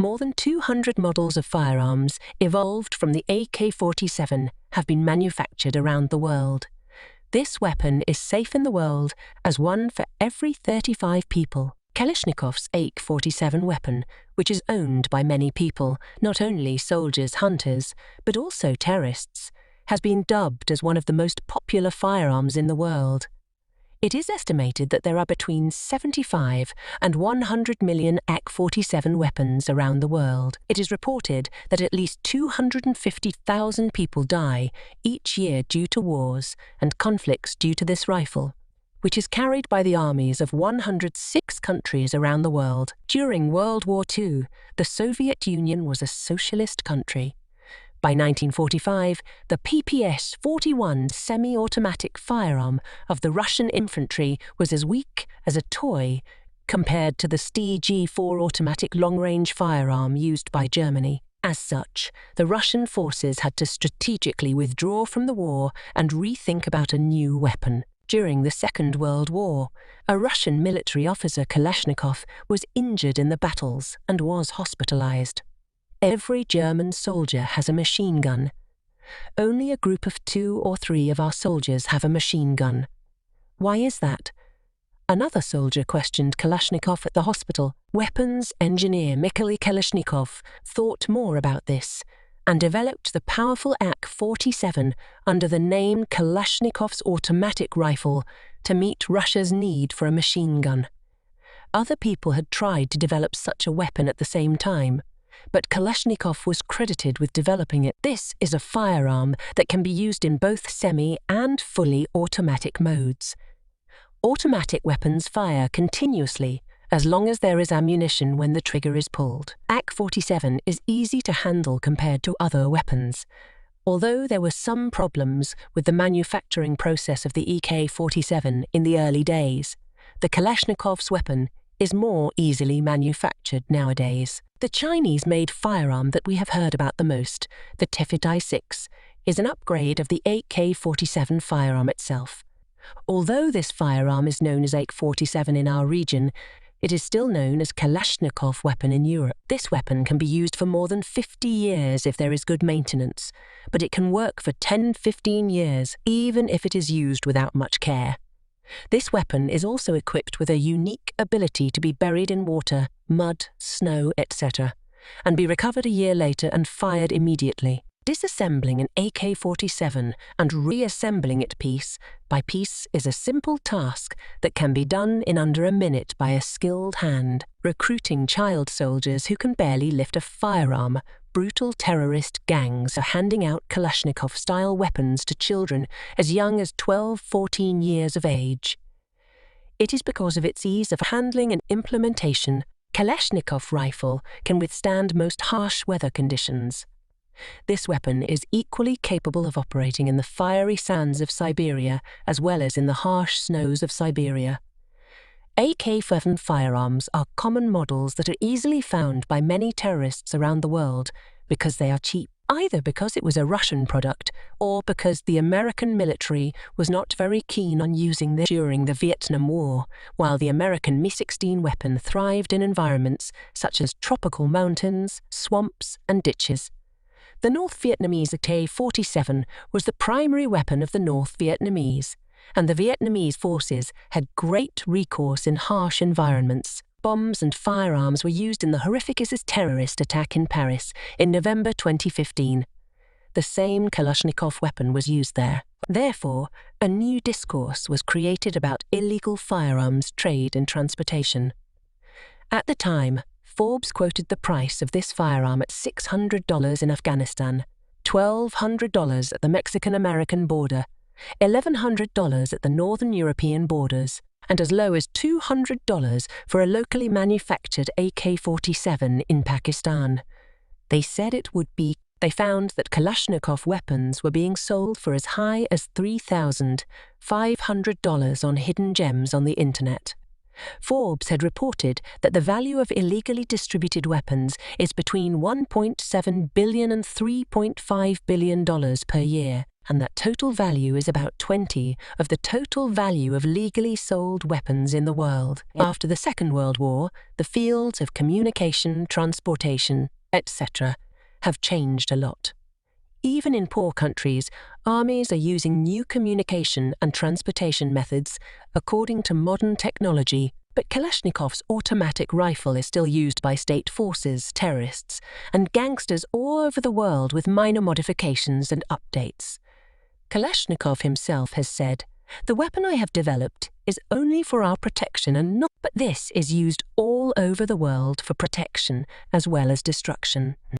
more than 200 models of firearms evolved from the AK-47 have been manufactured around the world. This weapon is safe in the world as one for every 35 people. Kalashnikov's AK-47 weapon, which is owned by many people, not only soldiers, hunters, but also terrorists, has been dubbed as one of the most popular firearms in the world. It is estimated that there are between 75 and 100 million AK-47 weapons around the world. It is reported that at least 250,000 people die each year due to wars and conflicts due to this rifle, which is carried by the armies of 106 countries around the world. During World War II, the Soviet Union was a socialist country. By 1945, the PPS-41 semi-automatic firearm of the Russian infantry was as weak as a toy compared to the StG-4 automatic long-range firearm used by Germany. As such, the Russian forces had to strategically withdraw from the war and rethink about a new weapon. During the Second World War, a Russian military officer, Kalashnikov, was injured in the battles and was hospitalized. Every German soldier has a machine gun. Only a group of 2 or 3 of our soldiers have a machine gun. Why is that? Another soldier questioned Kalashnikov at the hospital. Weapons engineer Mikhail Kalashnikov thought more about this and developed the powerful AK-47 under the name Kalashnikov's automatic rifle to meet Russia's need for a machine gun. Other people had tried to develop such a weapon at the same time, but Kalashnikov was credited with developing it. This is a firearm that can be used in both semi- and fully automatic modes. Automatic weapons fire continuously as long as there is ammunition when the trigger is pulled. AK-47 is easy to handle compared to other weapons. Although there were some problems with the manufacturing process of the AK-47 in the early days, the Kalashnikov's weapon is more easily manufactured nowadays. The Chinese-made firearm that we have heard about the most, the Tefit-I-6, is an upgrade of the AK-47 firearm itself. Although this firearm is known as AK-47 in our region, it is still known as Kalashnikov weapon in Europe. This weapon can be used for more than 50 years if there is good maintenance, but it can work for 10-15 years, even if it is used without much care. This weapon is also equipped with a unique ability to be buried in water, mud, snow, etc., and be recovered a year later and fired immediately. Disassembling an AK-47 and reassembling it piece by piece is a simple task that can be done in under a minute by a skilled hand. Recruiting child soldiers who can barely lift a firearm, brutal terrorist gangs are handing out Kalashnikov-style weapons to children as young as 12-14 years of age. It is because of its ease of handling and implementation, Kalashnikov rifle can withstand most harsh weather conditions. This weapon is equally capable of operating in the fiery sands of Siberia as well as in the harsh snows of Siberia. AK-47 firearms are common models that are easily found by many terrorists around the world because they are cheap, either because it was a Russian product or because the American military was not very keen on using them during the Vietnam War, while the American Mi-16 weapon thrived in environments such as tropical mountains, swamps, and ditches. The North Vietnamese AK-47 was the primary weapon of the North Vietnamese, and the Vietnamese forces had great recourse in harsh environments. Bombs and firearms were used in the horrific ISIS terrorist attack in Paris in November 2015. The same Kalashnikov weapon was used there. Therefore, a new discourse was created about illegal firearms trade and transportation. At the time, Forbes quoted the price of this firearm at $600 in Afghanistan, $1,200 at the Mexican-American border, $1,100 at the Northern European borders, and as low as $200 for a locally manufactured AK-47 in Pakistan. They said it would be. They found that Kalashnikov weapons were being sold for as high as $3,500 on hidden gems on the internet. Forbes had reported that the value of illegally distributed weapons is between $1.7 billion and $3.5 billion per year. and that total value is about 20 of the total value of legally sold weapons in the world. After the Second World War, the fields of communication, transportation, etc. have changed a lot. Even in poor countries, armies are using new communication and transportation methods according to modern technology. But Kalashnikov's automatic rifle is still used by state forces, terrorists, and gangsters all over the world with minor modifications and updates. Kalashnikov himself has said, "The weapon I have developed is only for our protection and not, but this is used all over the world for protection as well as destruction."